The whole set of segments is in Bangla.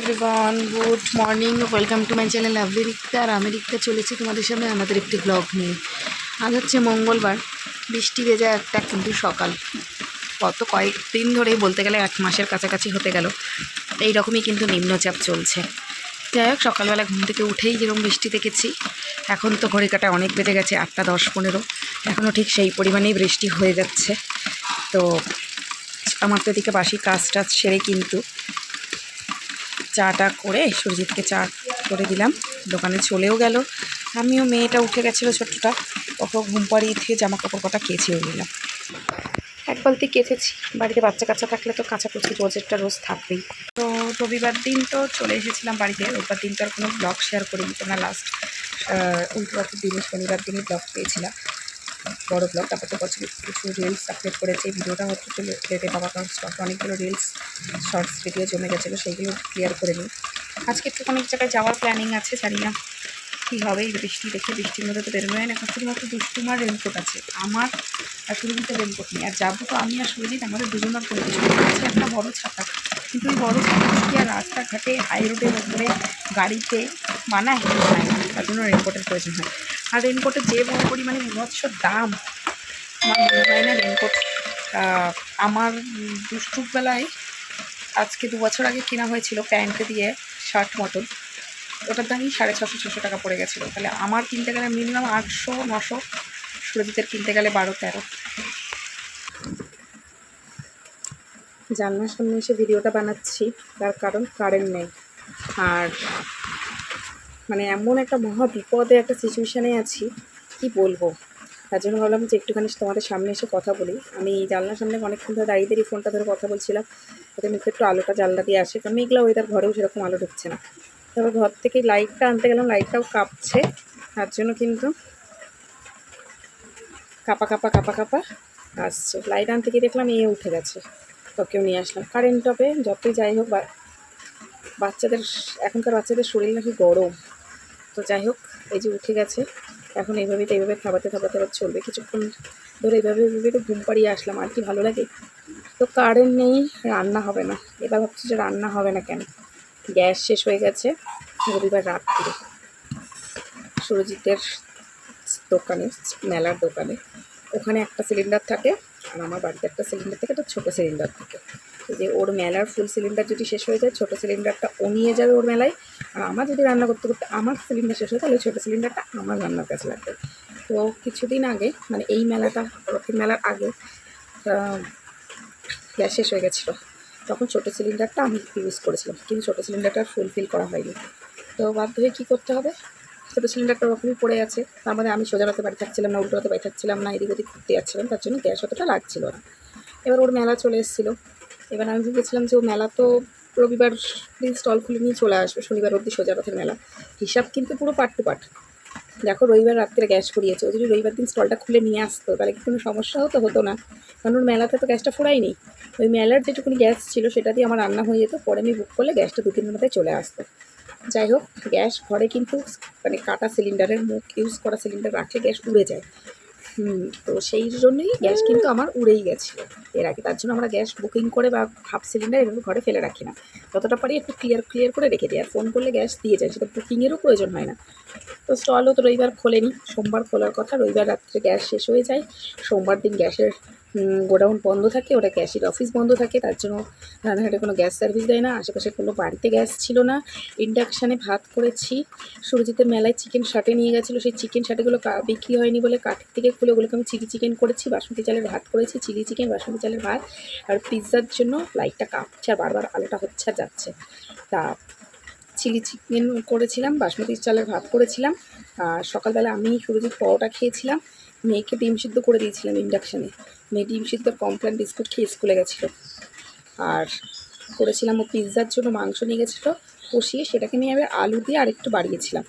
Everyone, good morning, welcome to my channel lovely Rikta. আর আমি রিক্তা চলেছি তোমাদের সামনে আমাদের একটি ব্লগ নিয়ে। আজ হচ্ছে মঙ্গলবার, বৃষ্টি ভেজা একটা কিন্তু সকাল। গত কয়েকদিন ধরেই বলতে গেলে 1 মাসের কাছাকাছি হতে গেল এইরকমই কিন্তু নিম্নচাপ চলছে। যাই হোক, সকালবেলা ঘুম থেকে উঠেই যেরকম বৃষ্টি দেখেছি, এখন তো ঘড়ি কাটা অনেক বেজে গেছে, 8:10-15, এখনও ঠিক সেই পরিমাণেই বৃষ্টি হয়ে যাচ্ছে। তো আমার তো এদিকে বাসি কাজ টাজ সেরে কিন্তু চাটা করে সুরজিৎকে চা করে দিলাম, দোকানে চলেও গেল। আমিও, মেয়েটা উঠে গেছিলো ছোট্টটা, ওকে ঘুম পাড়িয়ে দিয়ে জামা কাপড় কটা কেচেও নিলাম। এক বালতি কেচেছি, বাড়িতে বাচ্চা কাচ্চা থাকলে তো কাচাকুচি রোজেরটা রোজ থাকবেই। তো রবিবার দিন তো চলে এসেছিলাম বাড়িতে। রবিবার দিন তো আর কোনো ব্লগ শেয়ার করিনি, তোমরা লাস্ট উল্টোপাতের দিনে শনিবার দিনই ব্লগ পেয়েছিলাম, বড় ব্লগ। তারপর তো কিছু রিলস আপলোড করেছে। এই ভিডিওটা হচ্ছে চলে যেতে বাবা, কারণ স্টকে অনেকগুলো রিলস শর্টস ভিডিও জমে গেছিলো, সেইগুলো ক্লিয়ার করে নিই। আজকে একটু অনেক জায়গায় যাওয়ার প্ল্যানিং আছে, জানি না কী হবে। এই বৃষ্টি দেখে, বৃষ্টির মধ্যে তো বেরোনো হয় না। এখন শুধুমাত্র দুষ্টুমার রেনকোট আছে, আমার আর সুরজিতের রেনকোট নেই। আর যাবো তো আমি আর সুরজিৎ, আমাদের দুজনের করে কিছু আছে একটা বড় ছাতা, কিন্তু ওই বড় ছাতা কি আর রাস্তাঘাটে হাই রোডের উপরে গাড়িতে মানায় না, তার জন্য রেনকোটের প্রয়োজন হয়। আর রেনকোটের যে বড় পরিমাণে বিভৎস দাম, আমার মনে হয় না রেনকোট। আমার দুষ্টুর বেলায় আজকে 2 বছর আগে কেনা হয়েছিল প্যান্টে দিয়ে শার্ট মতন, ওটার দামই 650-600 টাকা পড়ে গেছিলো। তাহলে আমার কিনতে গেলে মিনিমাম 800-900, সুরজিতের কিনতে গেলে 12-13। জানলার সামনে এসে ভিডিওটা বানাচ্ছি, তার কারণ কারেন্ট নেই। আর মানে এমন একটা মহা বিপদে একটা সিচুয়েশানে আছি, কি বলবো। তার জন্য ভাবলাম যে একটুখানি তোমাদের সামনে এসে কথা বলি। আমি জানলার সামনে অনেকক্ষণ ধরে দাঁড়িয়ে ফোনটা ধরে কথা বলছিলাম, যাতে মুখে একটু আলোটা জানলা দিয়ে আসে, কারণ মেঘলা ওয়েদার, ঘরেও সেরকম আলো ঢুকছে না। তারপর ঘর থেকে লাইটটা আনতে গেলাম, লাইটটাও কাঁপছে, তার জন্য কিন্তু কাঁপা কাঁপা আসছে। লাইট আনতে গিয়ে দেখলাম উঠে গেছে, তোকেও নিয়ে আসলাম। কারেন্ট হবে যতই যাই হোক, বাচ্চাদের, এখনকার বাচ্চাদের শরীর নাকি গরম। তো যাই হোক, এই যে উঠে গেছে, এখন এইভাবে থাবাতে চলবে। কিছুক্ষণ ধরে এইভাবে তো ঘুম পাড়িয়ে আসলাম, আর কি ভালো লাগে। তো কারেন্ট নেই, রান্না হবে না। এবার ভাবছি যে রান্না হবে না কেন, গ্যাস শেষ হয়ে গেছে রবিবার রাত্রে সুরজিতের দোকানে, মেলার দোকানে। ওখানে একটা সিলিন্ডার থাকে, আর আমার বাড়িতে একটা সিলিন্ডার থাকে, তো ছোটো সিলিন্ডার থাকে। যে ওর মেলার ফুল সিলিন্ডার যদি শেষ হয়ে যায়, ছোটো সিলিন্ডারটা ও নিয়ে যাবে ওর মেলায়। আর আমার যদি রান্না করতে করতে আমার সিলিন্ডার শেষ হয়, তাহলে ছোটো সিলিন্ডারটা আমার রান্নার কাছে লাগবে। তো কিছুদিন আগে, মানে এই মেলাটা, রথের মেলার আগে গ্যাস শেষ হয়ে গেছিলো, তখন ছোটো সিলিন্ডারটা আমি ইউজ করেছিলাম, কিন্তু ছোটো সিলিন্ডারটা ফুলফিল করা হয়নি। তো বাধ্য হয়ে কী করতে হবে, ছোটো সিলিন্ডারটা ওরকমই পড়ে আছে। তার মধ্যে আমি সোজা রাতে বাড়ি থাকছিলাম না, উল্টো রাতে বাড়ি থাকছিলাম না, এদিক ওদিক ঘুরতে যাচ্ছিলাম, তার জন্য গ্যাস অতটা লাগছিল না। এবার ওর মেলা চলে এসেছিলো। এবার আমি ভেবেছিলাম যে ও মেলা তো রবিবার দিন স্টল খুলে নিয়ে চলে আসবে, শনিবার অবধি সোজা রথের মেলা। হিসাব কিন্তু পুরো পাট টু পাট। দেখো, রবিবার রাত্রে গ্যাস ফুরিয়েছে। ও যদি রবিবার দিন স্টলটা খুলে নিয়ে আসতো, তাহলে কি কোনো সমস্যা হতো না, কারণ ওর মেলাতে তো গ্যাসটা ফুরায়নি। ওই মেলার যেটুকুনি গ্যাস ছিল সেটা দিয়ে আমার রান্না হয়ে যেত, পরে আমি বুক করলে গ্যাসটা 2-3 দিনের মধ্যে চলে আসতো। যাই হোক, গ্যাস ঘরে কিন্তু মানে কাটা সিলিন্ডারের মুখ, ইউজ করা সিলিন্ডার রাখলে গ্যাস উড়ে যায়। তো সেই জন্যই গ্যাস কিন্তু আমার উড়েই গেছিলো এর আগে। তার জন্য আমরা গ্যাস বুকিং করে বা হাফ সিলিন্ডার এভাবে ঘরে ফেলে রাখি না, যতটা পারি একটু ক্লিয়ার করে রেখে দিই। আর ফোন করলে গ্যাস দিয়ে যায়, সেটা বুকিংয়েরও প্রয়োজন হয় না। তো স্টলও তো রবিবার খোলেনি, সোমবার খোলার কথা। রবিবার রাত্রে গ্যাস শেষ হয়ে যায়, সোমবার দিন গ্যাসের গোডাউন বন্ধ থাকে, ওটা গ্যাসের অফিস বন্ধ থাকে, তার জন্য রান্নাঘাটে কোনো গ্যাস সার্ভিস দেয় না। আশেপাশে কোনো বাড়িতে গ্যাস ছিল না। ইন্ডাকশানে ভাত করেছি। সুরজিতের মেলায় চিকেন শাটে নিয়ে গেছিলো, সেই চিকেন শাটেগুলো বিক্রি হয়নি বলে কাঠের থেকে খুলে ওগুলোকে আমি চিলি চিকেন করেছি, বাসমতি চালের ভাত করেছি, চিলি চিকেন, বাসমতি চালের ভাত। আর পিৎজার জন্য লাইটটা কাঁপছে আর বারবার আলোটা হচ্ছে আর যাচ্ছে। তা চিলি চিকেন করেছিলাম, বাসমতি চালের ভাত করেছিলাম। আর সকালবেলা আমি সুরজিৎ পরোটা খেয়েছিলাম, মেয়েকে ডিম সিদ্ধ করে দিয়েছিলাম ইন্ডাকশানে। মেয়ে ডিম সিদ্ধ কমপ্লেন বিস্কুট খেয়ে স্কুলে গেছিলো। আর করেছিলাম ও পিৎজার জন্য মাংস নিয়ে গেছিলো কষিয়ে, সেটাকে নিয়ে আমি আলু দিয়ে আরেকটু বাড়িয়েছিলাম।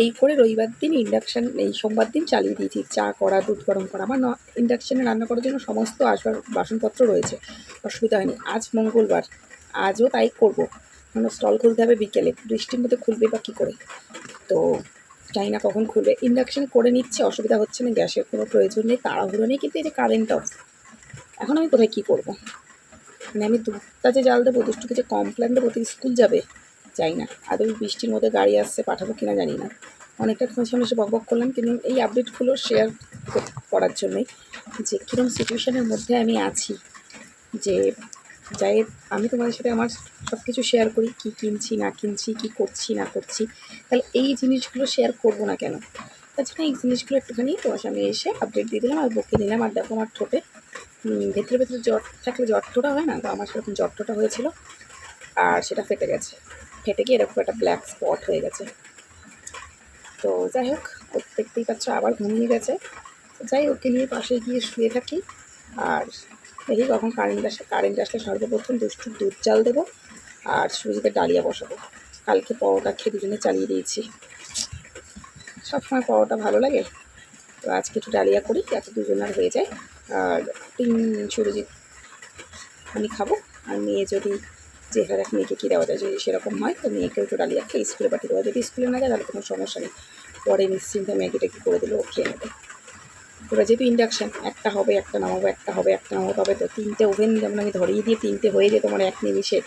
এই করে রবিবার দিন ইন্ডাকশান, এই সোমবার দিন চালিয়ে দিয়েছি। চা করা, দুধ গরম করা, আমার ইন্ডাকশানে রান্না করার জন্য সমস্ত বাসনপত্র রয়েছে, অসুবিধা হয়নি। আজ মঙ্গলবার, আজও তাই করবো, মানে স্টল খুলতে হবে বিকেলে, বৃষ্টির মধ্যে খুলবে বা কী করে, তো জানি না কখন খুলবে। ইন্ডাকশান করে নিচ্ছে, অসুবিধা হচ্ছে না, গ্যাসের কোনো প্রয়োজন নেই, তাড়াহুড়ো নেই। কিন্তু এই যে কারেন্ট অফ, এখন আমি কোথায় কী করবো, মানে আমি দুধটা যে জাল দেবো, দুষ্টুকে যে কমপ্লেন দেবো, তো স্কুল যাবে, যাই না। আদৌ বৃষ্টির মধ্যে গাড়ি আসছে, পাঠাবো কিনা জানি না। অনেকটা তোমার সামনে এসে বকবক করলাম, কিন্তু এই আপডেটগুলো শেয়ার করার জন্যই যে কীরকম সিচুয়েশানের মধ্যে আমি আছি। যে যাই আমি তোমাদের সাথে আমার সব কিছু শেয়ার করি, কী কিনছি না কিনছি, কী করছি না করছি, তাহলে এই জিনিসগুলো শেয়ার করবো না কেন? তার জন্য এই জিনিসগুলো একটুখানি তোমার সামনে এসে আপডেট দিয়ে দিলাম আর বকে নিলাম। আর দেখো আমার ঠোঁটে ভেতরে ভেতরে জ্বর থাকলে জ্বরটা হয় না, তো আমার সেরকম জ্বরটা হয়েছিল আর সেটা ফেটে গেছে। ফেটে গিয়ে এরকম একটা ব্ল্যাক স্পট হয়ে গেছে। তো যাই হোক, ও দেখতেই পাচ্ছ আবার ঘুমিয়ে গেছে। যাই ওকে নিয়ে পাশে গিয়ে শুয়ে থাকি আর দেখি কখন কারেন্ট আসলে সর্বপ্রথম দুষ্টুর দুধ জাল দেবো আর সুজিতে ডালিয়া বসাবো। কালকে পরোটা খেয়ে দুজনে চালিয়ে দিয়েছি। সবসময় পরোটা ভালো লাগে, তো আজকে একটু ডালিয়া করি যাতে দুজনের হয়ে যায়। আর সুরজিৎ আমি খাবো, আর মেয়ে যদি যেখানে মেয়েকে কী দেওয়া যায়, যদি সেরকম হয় তো মেয়েকে একটু ডালিয়া খেয়ে স্কুলে পাঠিয়ে দেওয়া। যদি স্কুলে না যায় তাহলে কোনো সমস্যা নেই, পরে নিশ্চিন্তে ম্যাগিটা কি করে দিলে ও খেয়ে নেবে। ওরা যেহেতু ইন্ডাকশান, একটা হবে একটা নামাবো, একটা হবে একটা নামাবো, তবে তো 3টে ওভেন যেমন আমি ধরিয়ে দিয়ে 3টে হয়ে যেত মানে এক নিমিষে,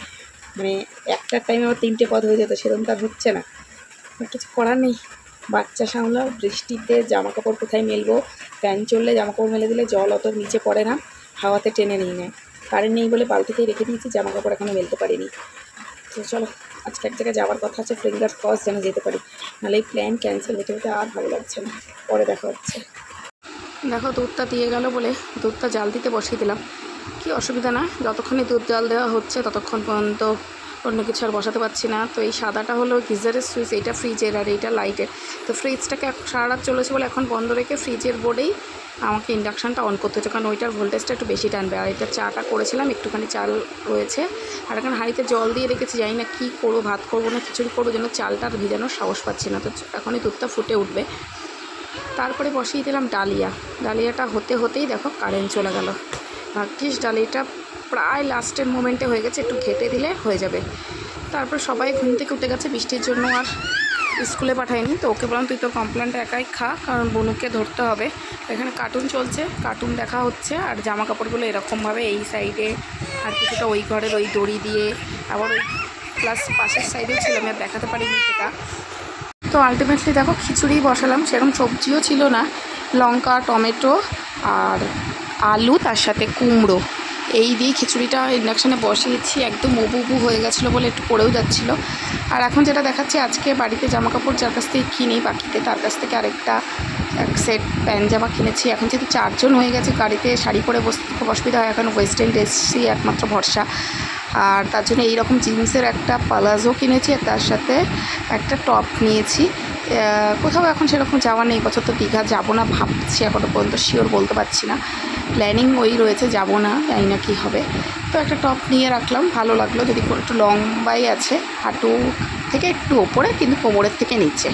মানে একটার টাইমে আমার 3টে পদ হয়ে যেত, সেরকম তার হচ্ছে না। কিছু করার নেই, বাচ্চা সামলাও। বৃষ্টিতে জামা কাপড় কোথায় মেলবো? ফ্যান চললে জামা কাপড় মেলে দিলে জল অত নিচে পড়ে না, হাওয়াতে টেনে নিই নেয়। কারেন্ট নেই বলে বালতিতেই রেখে দিয়েছি, জামা কাপড় এখনও মেলতে পারিনি। তো চলো, আজকে এক জায়গায় যাওয়ার কথা আছে, ফিঙ্গার ক্রস যেন যেতে পারি, নাহলে এই প্ল্যান ক্যান্সেল হতে হতে আর ভালো লাগছে না। পরে দেখা হচ্ছে। দেখো দুধটা দিয়ে গেল বলে দুধটা জাল দিতে বসিয়ে দিলাম। কি অসুবিধা না, যতক্ষণই দুধ জাল দেওয়া হচ্ছে ততক্ষণ পর্যন্ত অন্য কিছু আর বসাতে পারছি না। তো এই সাদাটা হলো গিজারের সুইচ, এইটা ফ্রিজের আর এইটা লাইটের। তো ফ্রিজটাকে সারা রাত চলেছে বলে এখন বন্ধ রেখে ফ্রিজের বোর্ডেই আমাকে ইন্ডাকশানটা অন করতে হচ্ছে, কারণ ওইটার ভোল্টেজটা একটু বেশি টানবে। আর এটা চাটা করেছিলাম, একটুখানি চাল রয়েছে আর এখন হাঁড়িতে জল দিয়ে রেখেছি। জানি না কী করবো, ভাত করবো না খিচুড়ি করবো, যেন চালটা আর ভেজানোর সাহস পাচ্ছি না। তো এখনই দুধটা ফুটে উঠবে, তারপরে বসিয়ে দিলাম ডালিয়া। ডালিয়াটা হতে হতেই দেখো কারেন্ট চলে গেল। ভাগ্যিস ডালিয়াটা প্রায় লাস্টের মোমেন্টে হয়ে গেছে, একটু ঘেটে দিলে হয়ে যাবে। তারপর সবাই ঘুম থেকে উঠে গেছে, বৃষ্টির জন্য আর স্কুলে পাঠায়নি। তো ওকে বললাম তুই তোর কমপ্লেনটা একাই খা, কারণ বনুকে ধরতে হবে। এখানে কার্টুন চলছে, কার্টুন দেখা হচ্ছে আর জামা কাপড়গুলো এরকমভাবে এই সাইডে আর কিছুটা ওই ঘরের ওই দড়ি দিয়ে, আবার ওই প্লাস পাশের সাইডেও ছিল, আমি আর দেখাতে পারিনি সেটা। তো আলটিমেটলি দেখো খিচুড়ি বসালাম, সেরকম সবজিও ছিল না, লঙ্কা টমেটো আর আলু তার সাথে কুমড়ো, এই দিয়ে খিচুড়িটা ইন্ডাকশানে বসিয়েছি। একদম উবু হয়ে গেছিলো বলে একটু পড়েও যাচ্ছিলো। আর এখন যেটা দেখাচ্ছে, আজকে বাড়িতে জামাকাপড় যার কাছ থেকে কিনি বাকিতে, তার কাছ থেকে আরেকটা এক সেট প্যান্ট জামা কিনেছি। এখন যেহেতু 4 জন হয়ে গেছে, গাড়িতে শাড়ি পরে বসতে খুব অসুবিধা হয়, এখন ওয়েস্টার্ন ড্রেসই একমাত্র ভরসা। আর তার জন্য এইরকম জিন্সের একটা প্লাজো কিনেছি আর তার সাথে একটা টপ নিয়েছি। কোথাও এখন সেরকম যাওয়া নেই, বছর তো দীঘা যাবো না ভাবছি, এখনও পর্যন্ত শিওর বলতে পারছি না, প্ল্যানিং ওই রয়েছে, যাবো না, জানি না কী হবে। তো একটা টপ নিয়ে রাখলাম, ভালো লাগলো, যদি একটু লম্বাই আছে, হাঁটু থেকে একটু ওপরে কিন্তু কোমরের থেকে নিচে।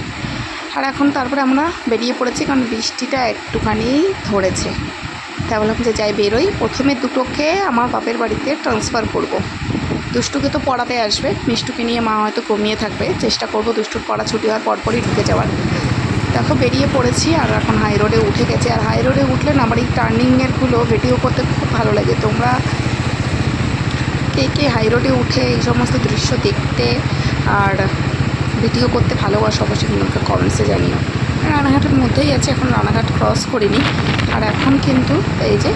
আর এখন তারপরে আমরা বেরিয়ে পড়েছি, কারণ বৃষ্টিটা একটুখানি ধরেছে। তাই বললাম যে যাই বেরোই। প্রথমে দুটোকে আমার বাপের বাড়িতে ট্রান্সফার করব। দুষ্টুকে তো পড়াতে আসবে, মিষ্টুকে নিয়ে মা হয়তো কমিয়ে থাকবে, চেষ্টা করব দুষ্টুর পড়া ছুটি হওয়ার পরপরই ঢুকে যাওয়ার। দেখো বেরিয়ে পড়েছি আর এখন হাই রোডে উঠে গেছে। আর হাই রোডে উঠলে না আমার এই টার্নিংয়েরগুলো ভিডিও করতে খুব ভালো লাগে। তোমরা কে কে হাই রোডে উঠে এই সমস্ত দৃশ্য দেখতে আর ভিডিও করতে ভালোবাসো, অবশ্যই কিন্তু আমাকে কমেন্টসে জানিও। রানাঘাটের মধ্যেই আছে, এখন রানাঘাট ক্রস করিনি। আর এখন কিন্তু এই যে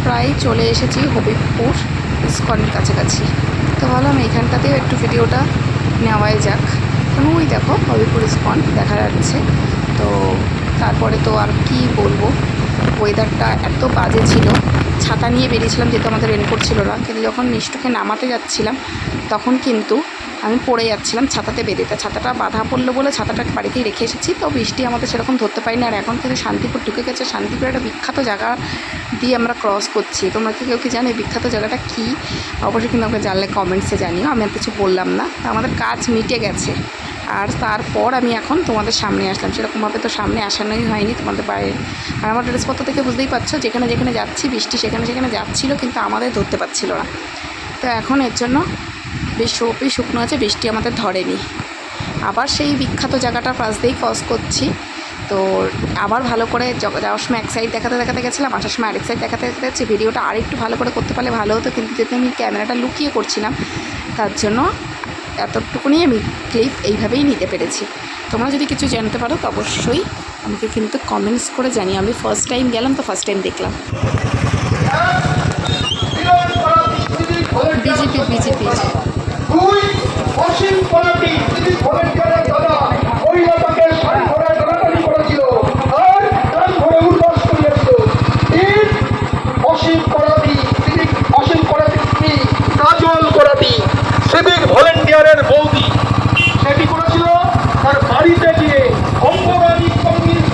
প্রায় চলে এসেছি হবিবপুর ইস্কনের কাছাকাছি। তো ভাবলাম এইখানটাতেও একটু ভিডিওটা নেওয়াই যাক। ওই দেখো হবিবপুর ইস্কন দেখা যাচ্ছে। তো তারপরে তো আর কি বলবো, ওয়েদারটা এত বাজে ছিল, ছাতা নিয়ে বেরিয়েছিলাম যেহেতু আমাদের রেনকোট ছিল না, কিন্তু যখন মিষ্টুকে নামাতে যাচ্ছিলাম তখন কিন্তু আমি পড়ে যাচ্ছিলাম ছাতাতে বেঁধে। তা ছাতাটা বাঁধা পড়লো বলে ছাতাটা বাড়িতেই রেখে এসেছি। তো বৃষ্টি আমাদের সেরকম ধরতে পারি না। আর এখন কিন্তু শান্তিপুর ঢুকে গেছে, শান্তিপুর একটা বিখ্যাত জায়গা দিয়ে আমরা ক্রস করছি। তোমরা কি কেউ কি জানো এই বিখ্যাত জায়গাটা কী? অবশ্যই কিন্তু আমাকে জানলে কমেন্টসে জানিও, আমি আর কিছু বললাম না। আমাদের কাজ মিটে গেছে আর তারপর আমি এখন তোমাদের সামনে আসলাম। সেরকমভাবে তো সামনে আসানোই হয়নি তোমাদের বাইরে। আর আমার ড্রেসপত্র থেকে বুঝতেই পারছো, যেখানে যেখানে যাচ্ছি বৃষ্টি সেখানে সেখানে যাচ্ছিলো, কিন্তু আমাদের ধরতে পারছিল না। তো এখন এর জন্য বেশ সোপই শুকনো আছে, বৃষ্টি আমাদের ধরেনি। আবার সেই বিখ্যাত জায়গাটার পাশ দিয়েই ক্রস করছি। তো আবার ভালো করে যাওয়ার সময় এক সাইড দেখাতে দেখাতে গেছিলাম, আসার সময় আরেক সাইড দেখাতে দেখাতে যাচ্ছি। ভিডিওটা আর একটু ভালো করে করতে পারলে ভালো হতো, কিন্তু যেহেতু আমি ক্যামেরাটা লুকিয়ে করছিলাম তার জন্য এতটুকুনি আমি ক্লিপ এইভাবেই নিতে পেরেছি। তোমরা যদি কিছু জানতে পারো তো অবশ্যই আমাকে কিন্তু কমেন্টস করে জানিও। আমি ফার্স্ট টাইম গেলাম তো ফার্স্ট টাইম দেখলাম। বিজেপি দুই অসীম করাটি সিভিক ভলেন্টিয়ারের দাদা মহিলাটাকে শাড়ি ধরে টানাটানি করেছিল আর কান ধরে উল্লাস করিয়েছিল। তিন অসীম করাটি সিভিক অসীম করাটি স্ত্রী কাজল করাটি সিভিক ভলেন্টিয়ারের বৌদি, সেটি করেছিল তার বাড়িতে গিয়ে অঙ্গনারী কংগ্রেস।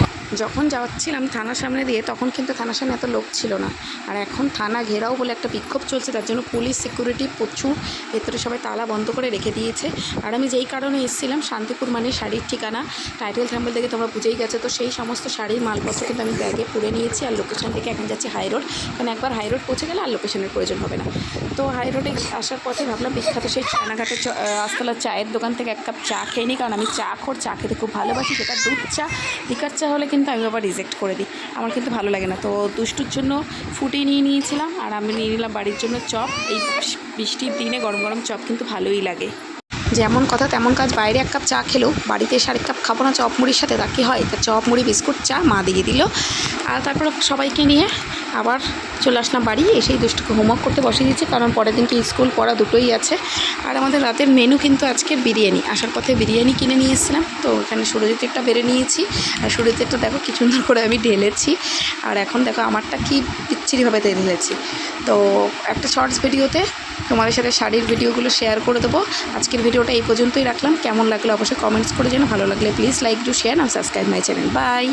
যখন যাচ্ছিলাম থানার সামনে দিয়ে তখন কিন্তু থানার সামনে এত লোক ছিল না, আর এখন থানা ঘেরাও বলে একটা বিক্ষোভ চলছে, তার জন্য পুলিশ সিকিউরিটি প্রচুর, ভেতরে সবাই তালা বন্ধ করে রেখে দিয়েছে। আর আমি যেই কারণে এসেছিলাম, শান্তিপুর মানে শাড়ির ঠিকানা, টাইটেল থ্যাম্বল থেকে তোমরা বুঝেই গেছো, তো সেই সমস্ত শাড়ির মালপত্র কিন্তু আমি ব্যাগে পুরে নিয়েছি। আর লোকেশন থেকে এখন যাচ্ছি হাই রোড, কারণ একবার হাই রোড পৌঁছে গেলে আর লোকেশনের প্রয়োজন হবে না। তো হাই রোডে আসার পথে ভাবলাম বিখ্যাত সেই রানাঘাটের আস্তলার চায়ের দোকান থেকে এক কাপ চা খেয়ে নিই, কারণ আমি চা খেতে খুব ভালোবাসি। সেটা দুধ চা, লিকার চা হলে কিন্তু আমি আবার রিজেক্ট করে দিই, আমার কিন্তু ভালো লাগে না। তো দুষ্টুর জন্য ফুটি নিয়ে নিয়েছিলাম, আর আমি নিয়ে নিলাম বাড়ির জন্য চপ। এই বৃষ্টির দিনে গরম গরম চপ কিন্তু ভালোই লাগে। যেমন কথা তেমন কাজ, বাইরে এক কাপ চা খেলেও বাড়িতে এসে আরেক কাপ খাবো না চপ মুড়ির সাথে, তা কি হয়? তা চপ মুড়ি বিস্কুট চা মা দিয়ে দিল। আর তারপর সবাইকে নিয়ে আবার চলে আসলাম বাড়ি। এসেই দুষ্টুকে হোমওয়ার্ক করতে বসিয়ে দিয়েছি, কারণ পরের দিনকে স্কুল পড়া দুটোই আছে। আর আমাদের রাতের মেনু কিন্তু আজকে বিরিয়ানি। আসার পথে বিরিয়ানি কিনে নিয়ে এসেছিলাম, তো এখানে সুরজিতেরটা বেড়ে নিয়েছি। আর সুরজিতেরটা দেখো কি সুন্দর করে আমি ঢেলেছি, আর এখন দেখো আমারটা কি বিচ্ছিরিভাবে ঢেলেছি। তো একটা শর্টস ভিডিওতে তোমাদের সাথে শাড়ির ভিডিওগুলো শেয়ার করে দেবো। আজকের ভিডিওটা এই পর্যন্তই রাখলাম। কেমন লাগলো অবশ্যই কমেন্টস করে জানো। ভালো লাগলে প্লিজ লাইক, ডু শেয়ার আর সাবস্ক্রাইব মাই চ্যানেল। বাই।